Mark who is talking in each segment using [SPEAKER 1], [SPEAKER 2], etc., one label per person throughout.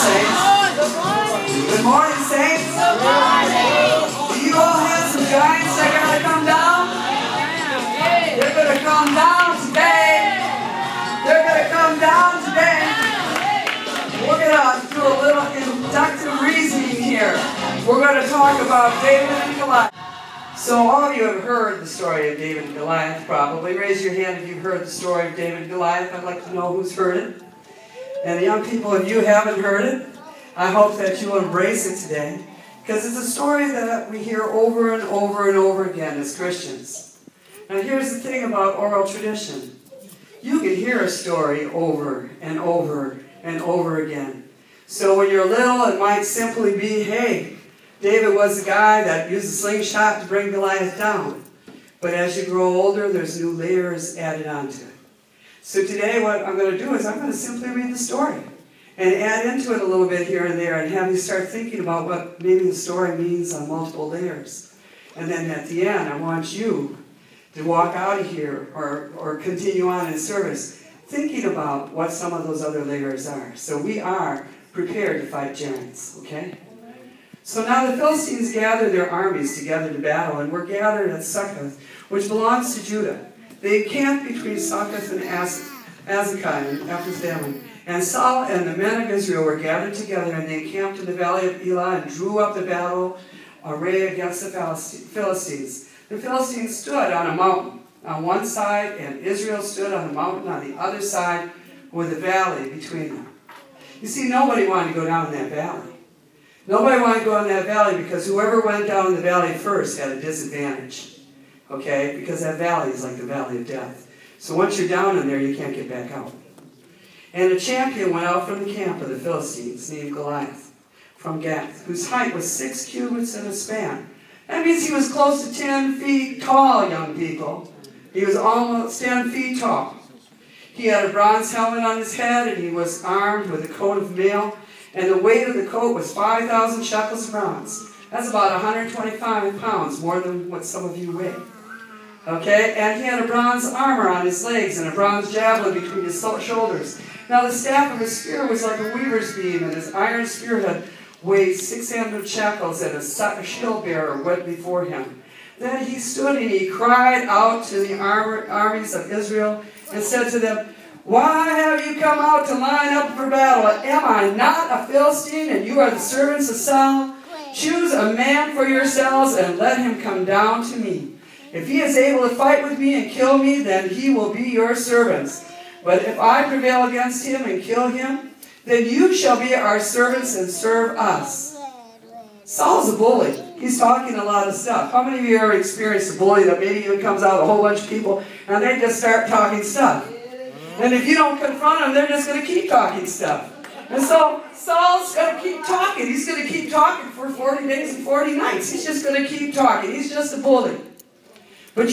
[SPEAKER 1] saints. Good morning, saints. Good morning. Do you all have some giants that are going to come down? They're going to come down today. They're going to come down today. We're going to do a little inductive reasoning here. We're going to talk about David and Goliath. So all of you have heard the story of David and Goliath, probably. Raise your hand if you've heard the story of David and Goliath. I'd like to know who's heard it. And the young people, if you haven't heard it, I hope that you will embrace it today. Because it's a story that we hear over and over and over again as Christians. Now here's the thing about oral tradition. You can hear a story over and over and over again. So when you're little, it might simply be, hey, David was the guy that used a slingshot to bring Goliath down. But as you grow older, there's new layers added onto it. So today what I'm going to do is I'm going to simply read the story and add into it a little bit here and there and have you start thinking about what maybe the story means on multiple layers. And then at the end, I want you to walk out of here or continue on in service thinking about what some of those other layers are. So we are prepared to fight giants, okay? So now the Philistines gathered their armies together to battle and were gathered at Succoth, which belongs to Judah. They encamped between Succoth and Azekah in Ephraim's valley. And Saul and the men of Israel were gathered together, and they encamped in the valley of Elah and drew up the battle array against the Philistines. The Philistines stood on a mountain on one side, and Israel stood on a mountain on the other side with a valley between them. You see, nobody wanted to go down in that valley. Nobody wanted to go in that valley because whoever went down in the valley first had a disadvantage. Okay? Because that valley is like the valley of death. So once you're down in there, you can't get back out. And a champion went out from the camp of the Philistines named Goliath from Gath, whose height was 6 cubits and a span. That means he was close to 10 feet tall, young people. He was almost 10 feet tall. He had a bronze helmet on his head, and he was armed with a coat of mail. And the weight of the coat was 5,000 shekels of bronze. That's about 125 pounds, more than what some of you weigh. Okay? And he had a bronze armor on his legs and a bronze javelin between his shoulders. Now the staff of his spear was like a weaver's beam, and his iron spearhead weighed 600 shekels, and a shield bearer went before him. Then he stood and he cried out to the armies of Israel and said to them, "Why have you come out to line up for battle? Am I not a Philistine, and you are the servants of Saul? Choose a man for yourselves and let him come down to me. If he is able to fight with me and kill me, then he will be your servants. But if I prevail against him and kill him, then you shall be our servants and serve us." Saul's a bully. He's talking a lot of stuff. How many of you ever experienced a bully that maybe even comes out with a whole bunch of people and they just start talking stuff? And if you don't confront them, they're just going to keep talking stuff. And so Saul's going to keep talking. He's going to keep talking for 40 days and 40 nights. He's just going to keep talking. He's just a bully. But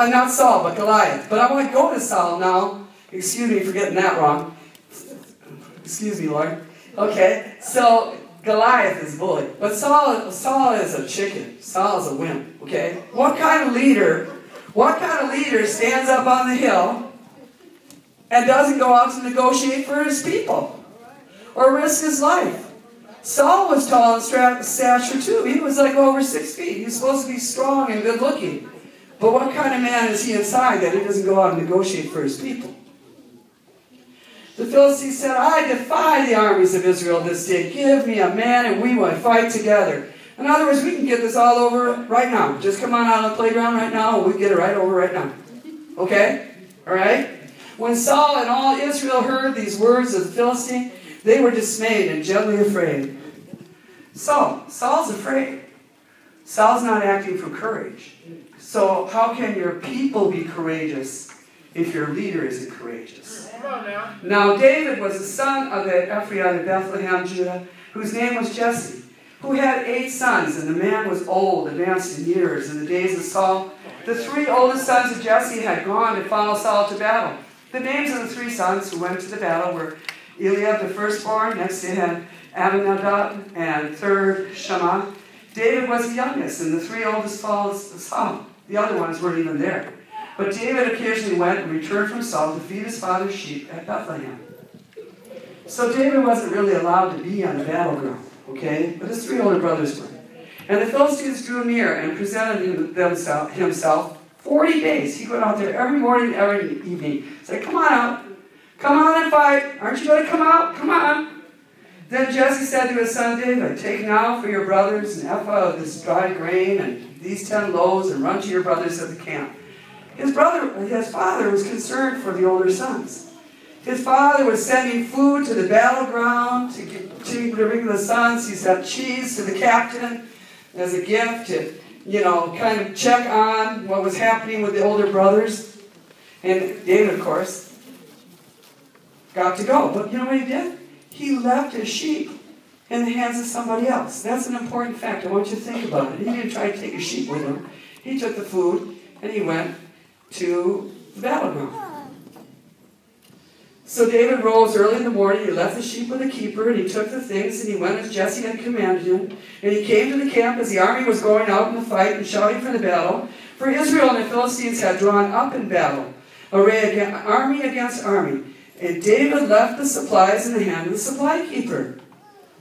[SPEAKER 1] not Saul, but Goliath. But I want to go to Saul now. Excuse me for getting that wrong. Excuse me, Lord. Okay, so Goliath is a bully. But Saul is a chicken. Saul is a wimp. Okay? What kind of leader stands up on the hill and doesn't go out to negotiate for his people or risk his life? Saul was tall in stature too. He was like over 6 feet. He was supposed to be strong and good looking. But what kind of man is he inside that he doesn't go out and negotiate for his people? The Philistines said, "I defy the armies of Israel this day. Give me a man and we will fight together." In other words, we can get this all over right now. Just come on out of the playground right now and we can get it right over right now. Okay? Alright? When Saul and all Israel heard these words of the Philistine, they were dismayed and gently afraid. Saul's afraid. Saul's not acting from courage. So how can your people be courageous if your leader isn't courageous? Now David was the son of the Ephraim of Bethlehem, Judah, whose name was Jesse, who had 8 sons, and the man was old, advanced in years. In the days of Saul, the 3 oldest sons of Jesse had gone to follow Saul to battle. The names of the 3 sons who went to the battle were Eliab the firstborn, next they had Abinadab, and third Shammah. David was the youngest, and the 3 oldest followed Saul. The other ones weren't even there. But David occasionally went and returned from Saul to feed his father's sheep at Bethlehem. So David wasn't really allowed to be on the battleground, okay? But his 3 older brothers were. And the Philistines drew near and presented himself 40 days. He went out there every morning, every evening. He said, come on out. Come on and fight. Aren't you going to come out? Come on. Then Jesse said to his son David, take now for your brothers an ephah of this dry grain and these 10 loaves and run to your brothers at the camp. His father was concerned for the older sons. His father was sending food to the battleground to bring the sons. He sent cheese to the captain as a gift to, kind of check on what was happening with the older brothers. And David, of course, got to go. But you know what he did? He left his sheep in the hands of somebody else. That's an important fact. I want you to think about it. He didn't try to take his sheep with him. He took the food and he went to the battleground. So David rose early in the morning, he left the sheep with the keeper, and he took the things, and he went as Jesse had commanded him. And he came to the camp as the army was going out in the fight and shouting for the battle. For Israel and the Philistines had drawn up in battle, army against army. And David left the supplies in the hand of the supply keeper.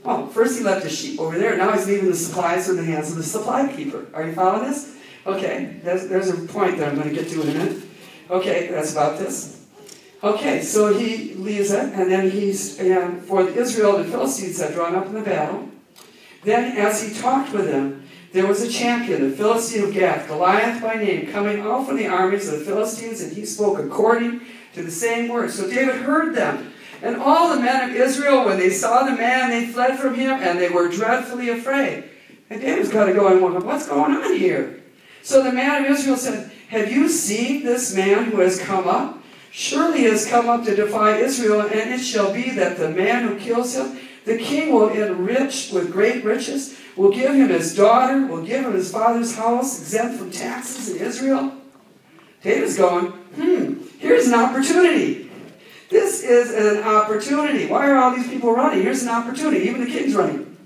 [SPEAKER 1] Well, first he left his sheep over there, now he's leaving the supplies in the hands of the supply keeper. Are you following this? Okay, there's a point that I'm going to get to in a minute. Okay, that's about this. Okay, so he leaves it, and then for Israel and the Philistines had drawn up in the battle. Then as he talked with them, there was a champion, the Philistine of Gath, Goliath by name, coming out from the armies of the Philistines, and he spoke according to the same words. So David heard them. And all the men of Israel, when they saw the man, they fled from him, and they were dreadfully afraid. And David's got to go and wonder, what's going on here? So the man of Israel said, have you seen this man who has come up? Surely he has come up to defy Israel, and it shall be that the man who kills him, the king will enrich with great riches, will give him his daughter, will give him his father's house, exempt from taxes in Israel. David's going, here's an opportunity. This is an opportunity. Why are all these people running? Here's an opportunity. Even the king's running.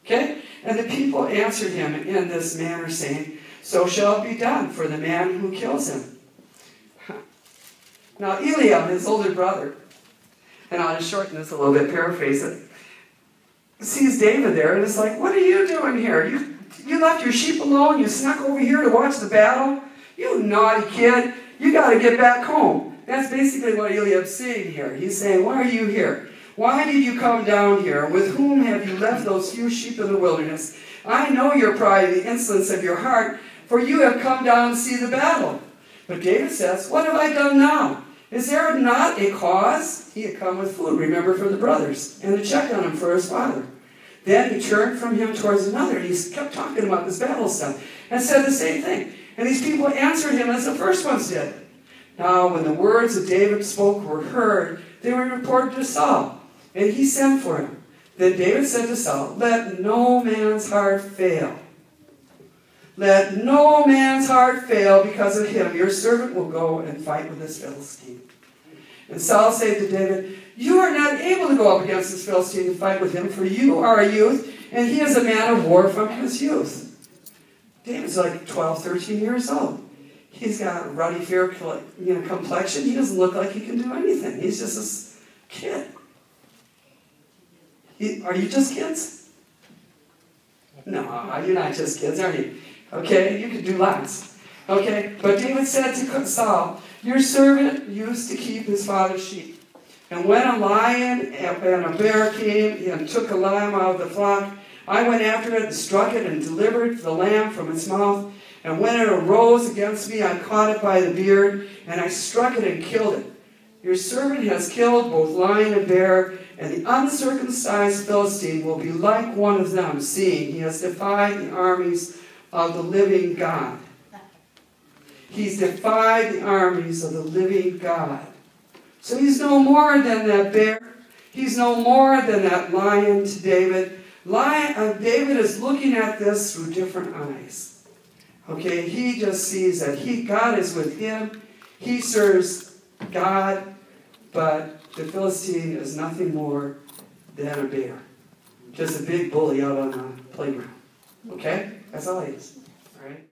[SPEAKER 1] Okay? And the people answered him in this manner, saying, so shall it be done for the man who kills him. Now, Eliab, his older brother, and I'll just shorten this a little bit, paraphrase it, sees David there, and it's like, what are you doing here? You left your sheep alone, you snuck over here to watch the battle? You naughty kid, you got to get back home. That's basically what Eliab's saying here. He's saying, why are you here? Why did you come down here? With whom have you left those few sheep in the wilderness? I know your pride and the insolence of your heart, for you have come down to see the battle. But David says, what have I done now? Is there not a cause? He had come with food, remember, for the brothers, and to check on him for his father. Then he turned from him towards another, and he kept talking about this battle stuff, and said the same thing. And these people answered him as the first ones did. Now, when the words that David spoke were heard, they were reported to Saul, and he sent for him. Then David said to Saul, let no man's heart fail. Let no man's heart fail because of him. Your servant will go and fight with this Philistine. And Saul said to David, you are not able to go up against this Philistine and fight with him, for you are a youth, and he is a man of war from his youth. David's like 12, 13 years old. He's got a ruddy, fair complexion. He doesn't look like he can do anything. He's just this kid. Are you just kids? No, you're not just kids, are you? Okay, you could do lots. Okay, but David said to Saul, your servant used to keep his father's sheep. And when a lion and a bear came and took a lamb out of the flock, I went after it and struck it and delivered the lamb from its mouth. And when it arose against me, I caught it by the beard, and I struck it and killed it. Your servant has killed both lion and bear, and the uncircumcised Philistine will be like one of them, seeing he has defied the armies of the living God. He's defied the armies of the living God. So he's no more than that bear. He's no more than that lion to David. David is looking at this through different eyes. Okay, he just sees that God is with him. He serves God, but the Philistine is nothing more than a bear. Just a big bully out on the playground. Okay? That's all he is. All right?